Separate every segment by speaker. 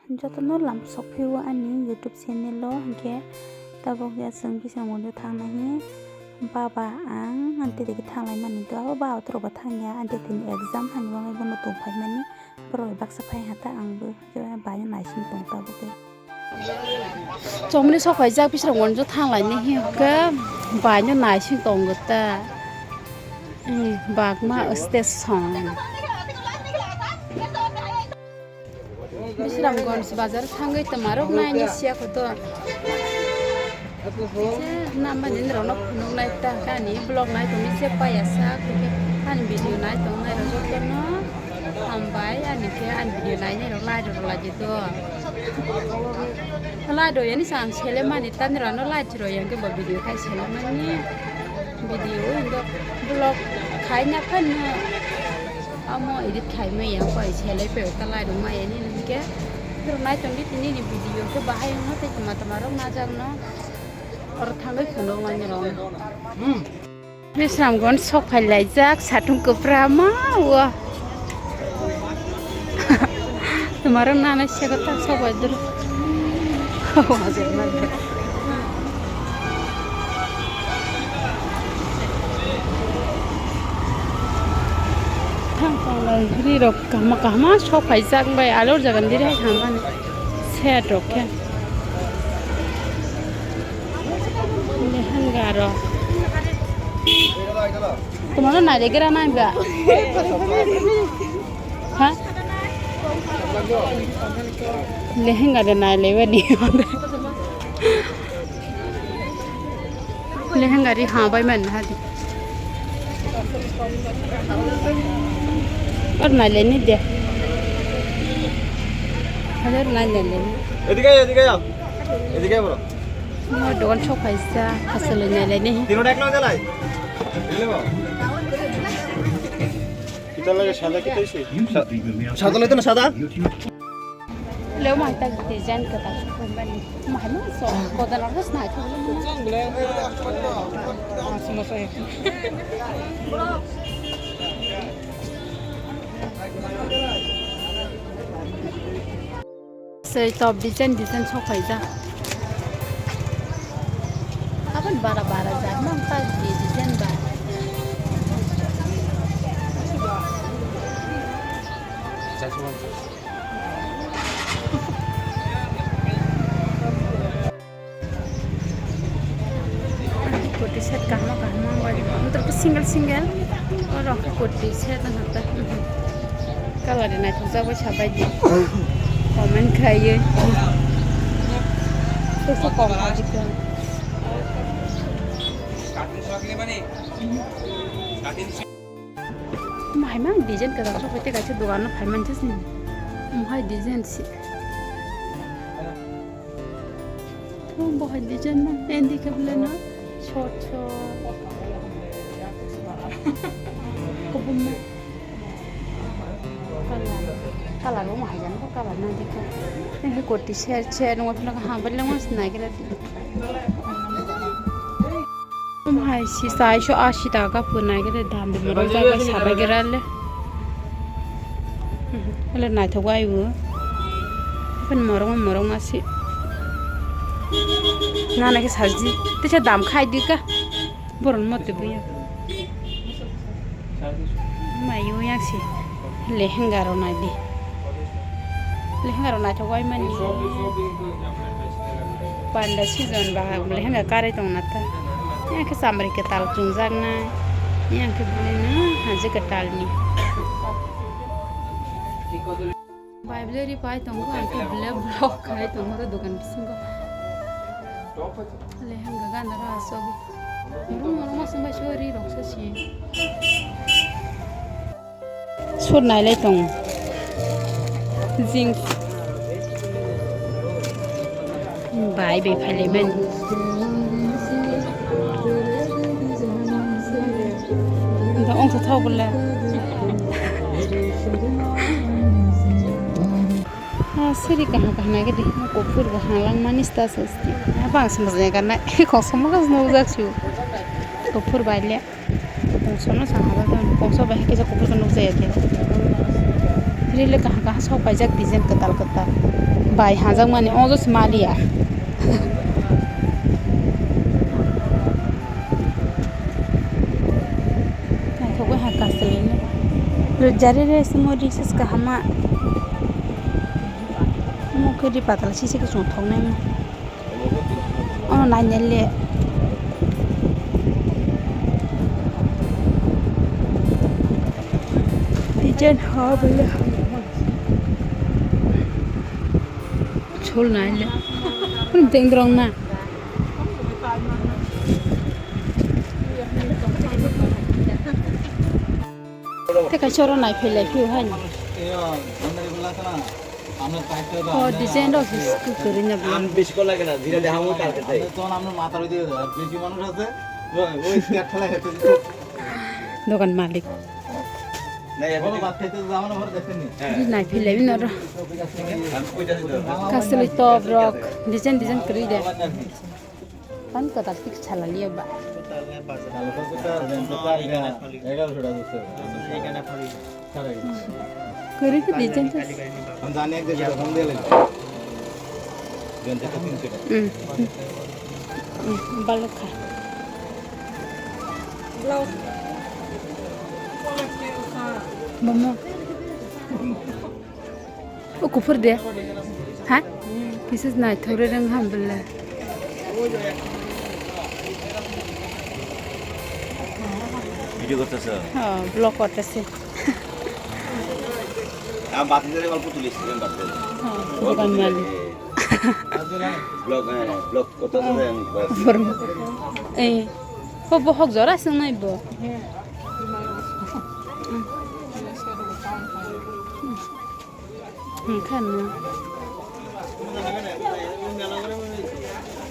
Speaker 1: jotono lam sokphio ani YouTube channel lo hingke tabok ya chwng Bisramganja thangnahi baba ang ante deki thanglai mani to abo ba otroba thangya ante tin exam hani wangai bono tongphai mani bro baksa phai hata angbo bayo naisin tong taboke chomni sokhai jak Bisramganja thanglai ni hingke bayo naisin tong gota bagma stage song Bisramganja bazar thangai tamarok naini sia koto nama jendro no phunung nai ta kani blog nai to mise payasa ke an video nai to nai ro to no ambai ani ke an video nai ro la jito la do yani sang chele mani tan ro no la ro yang ke video khai chele mani video ndo blog khai na phan amo edit khai me yang pai chele pe ta la do mai ani ke ro nai to ni video ke bahai no te tamarok na jang no और थांगै खनो मानि रं Bisramganja सफाय लायजाक साथुं गोफ्रामा वा तुम्हारा नाना सेगता सबाय दर हाजर ना थांलाय रिरक कामा सफाय जागबाय आलर जागोन दिरै थांबानो सेटके Garo. Tomorrow night they get a nine back. Huh? Lehenga the night levy. Lehenga the harbor man had it. Or Naleni there. Other Naleni. No, don't show paisa. Hasilnya lagi.
Speaker 2: Tino naik lo jalan. Ini lo. Kita lagi sada kita isi. Sada lo itu sada.
Speaker 1: Lewat mata desain kita cuman mana so. Kau dah harus naik. Masih masih. Saya top desain show paisa. Kan bara-bara aja, mangkal di desain bar. Koti set kahma wajib. Untuk single, orang koti set nata. Kalau ada naik tuh siapa aja, komen kaya. Terus komen aja. Mahal mang desain kada so pete kache dukan no phaiman chesni mahal desain si thom bahal desain man endi kabla na short kubum kala lo mahal jan ko kala na dikha endi koti share no apna ha balle mas na kira Mahal si saya so 80 taka punai kita dalam bermurah jaga sabar gerale. Kalau naik thogai bu, pen morong masih. Nana ke sarji, tu dalam khai dika, boron mot tu ya. Mayu yang si lehenga rona di, lehenga rona thogai mani. Panda season bah lehenga kare tong nata. Yang ke samari ke tal tunjang na, yang ke beli na haji ke tal ni. Bible ri pai tunggu antu beli blog kai tunggu tu dukan bisinggo. Lehenga ganda rasogi. Murung masuk basuri roksa si. Sur nai le tong. Zing. Bai be phale men. Ông thâu thâu bule, seri kahang kahang lagi deh, mau kopur kahang lang manis tas sesti, apa semuanya karena konsumnya kan semua udah sih, kopur banyak, konsumnya sangat banyak, konsum banyak kita kopur kan udah jadi, rile kah sok pajak design ketal bai hajang mani ojo smalia nah thogoi ha kaselene jare re smo rises ka hama mo kedi patal sisi ke song thong nai oh nanyelle Jen habele chol naile pun tengdrong na te ka choro nai phele phiu han oh design of his kukurina
Speaker 2: আম বেশি call লাগে না ধীরে দেখামু কালকে তাই তখন আমরা মাথার ওই দিকে বেশি মানুষ আছে ওই স্ট্যাট খেলা হেতে
Speaker 1: dokan malik
Speaker 2: না এখনো বাদ খাইতে যাও না ভরে দেখেননি
Speaker 1: nai phele binor kasli tobrok design kri de pan ka tak tik chala liya ba kri ke design
Speaker 2: हम जाने एक जगह हम दे ले जनते का 300
Speaker 1: balok kha Mama. Oh, kufur dia. Ha? Kisah naik thore rang ham bela.
Speaker 2: Video করতেছ
Speaker 1: হ্যাঁ ব্লগ করতেছে
Speaker 2: আমি বাতিদের গল্প তুলিছিলাম বাতিদের
Speaker 1: হ্যাঁ দোকান মালিক
Speaker 2: ব্লগ করতেছ
Speaker 1: এই হব হক জরা সং নাইব খান না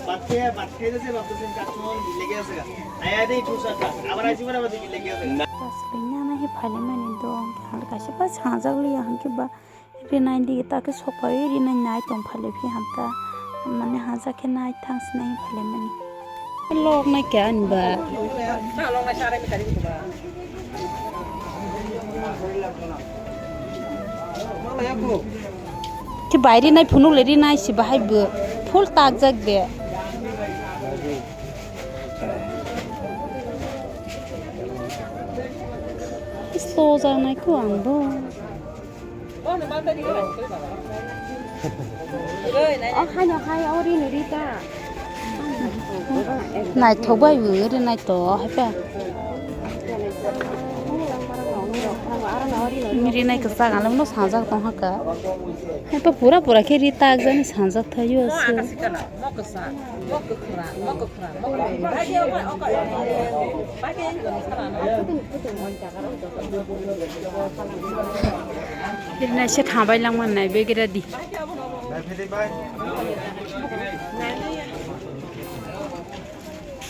Speaker 2: বাচ্চা বাচ্চা দিতে বাচ্চাদের কাছে লেগে আছে আয়াতেই ঠুসাটা আবার আসি মানে আমাদের লেগে আছে
Speaker 1: তাসলিনা না হে ফালে মানে দং হাল কাছে বা ছাজাগলি হাঁকে বা রেনাই দিকে তাকে সপাই রেনাই নাই তং ফালে ফি হাঁতা মানে হাজাকে নাই থাংস নাই ফালে মানে লক নাই কে আনবা না লক নাই সারে মিটারি দিবা কি বাইরে নাই ফোন লেরি নাই সি বাহাইব ফুল তাক জাগ দে স্লো জানাই কো আনবো নাই থবাই ওরে নাই তো হাইপা मेरी नहीं कसा गालम नो सांजा तो हका है तो पूरा के रीता आग जाने सांजा थयो से फिर ना से थाबाय लांग मन नाय बेगेरा दि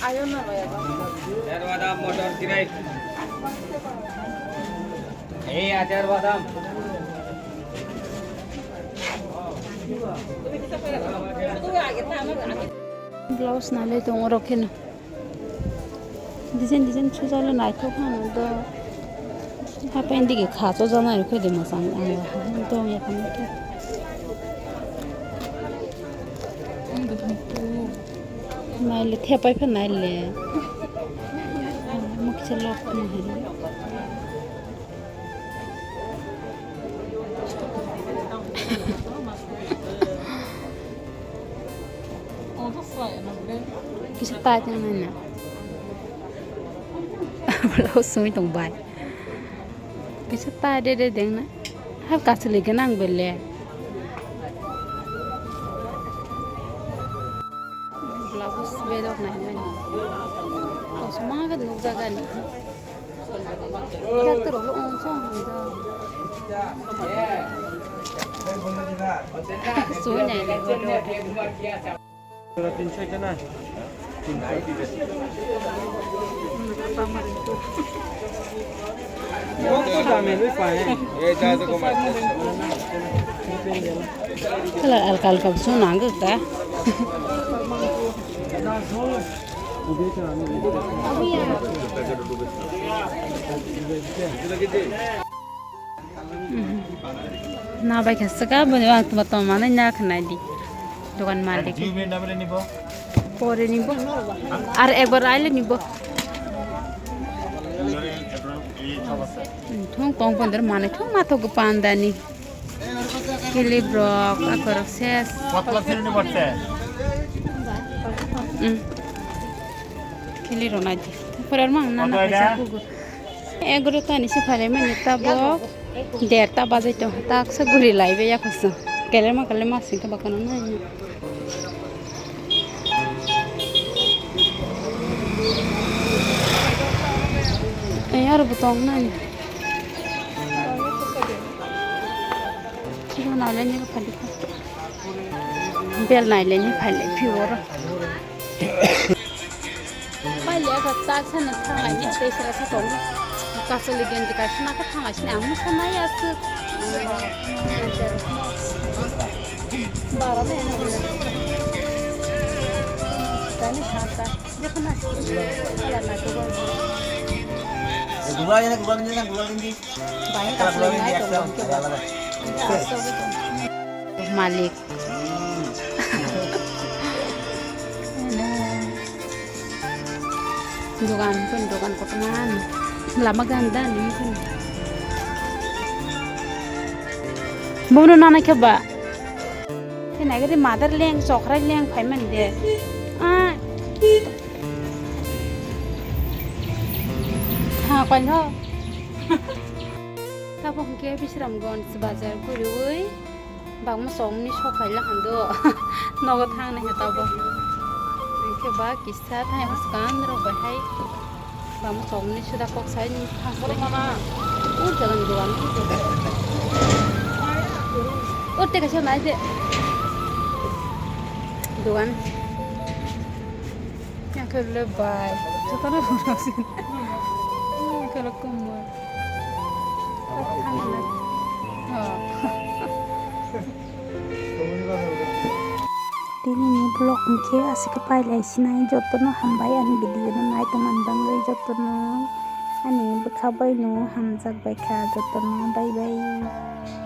Speaker 1: आयो ना भया दरवाजा मोटर किराई এই আচার বাদাম ব্লাউজ নালে তো রকে না ডিজাইন সুজালে নাই তো খানো তো হাপাইন দিকে খাচো জানাই রকে দে মসাং তো এখন তো নাইলে থেপাই ফে নাইলে মুখ চলা না হেলে Kisah tanya mana? Kalau sumi tong bay. Kisah tanya deh dengna. Hal kasih lagi nang beli. Blouse bedok nang mana? Kau semangat nuk jaga ni. Kita terus onsong dah. Sumi ni lagi.
Speaker 2: 300 का ना 300
Speaker 1: Kalau alkal kau sunang ke kah? Na bai khasa ka bani wang tu batom mana nya khnai di dokan malik pore nibo ar ekbar aile nibo thong pong ponder mane thong mato ko pandani kili brok akor ses kili ronaji porar mang nana pesa kugu egro tani se phale mane tabo derta bazai to tak se guri laibe ya khasa kalema singka bakana na यार बताओ ना ठीक है नाले नहीं खाली bell नाले नहीं खाली प्योर पहले अगर ताक से न थांगा ये तेसरा से तो कासल गेंद का शना का थांगा शने आमु सना यास 12 में ना तने खाता देखो ना अला ना तो
Speaker 2: Gula ini
Speaker 1: banyak Malik dugaan kotoran lama ganda nih kan bono nana keba kena gede mother leng sokra leng payment deh Kon ho ta bong ke Bisramganja bazar gurui bang ma song ni sokai la hando nogo thang na heta bo ke ba kissa thai uskan ro ba hai bang ma song ni suda kok sai ni thang ro mama jalan doan te ka chona de doan ya ke le bai chotana ro sin kalau kumur, Dini ni blog mungkin asik kepala sinai jotono hambai ani video no naik teman banggai jotono ani berkabai no hamzak baika jotono bye bye.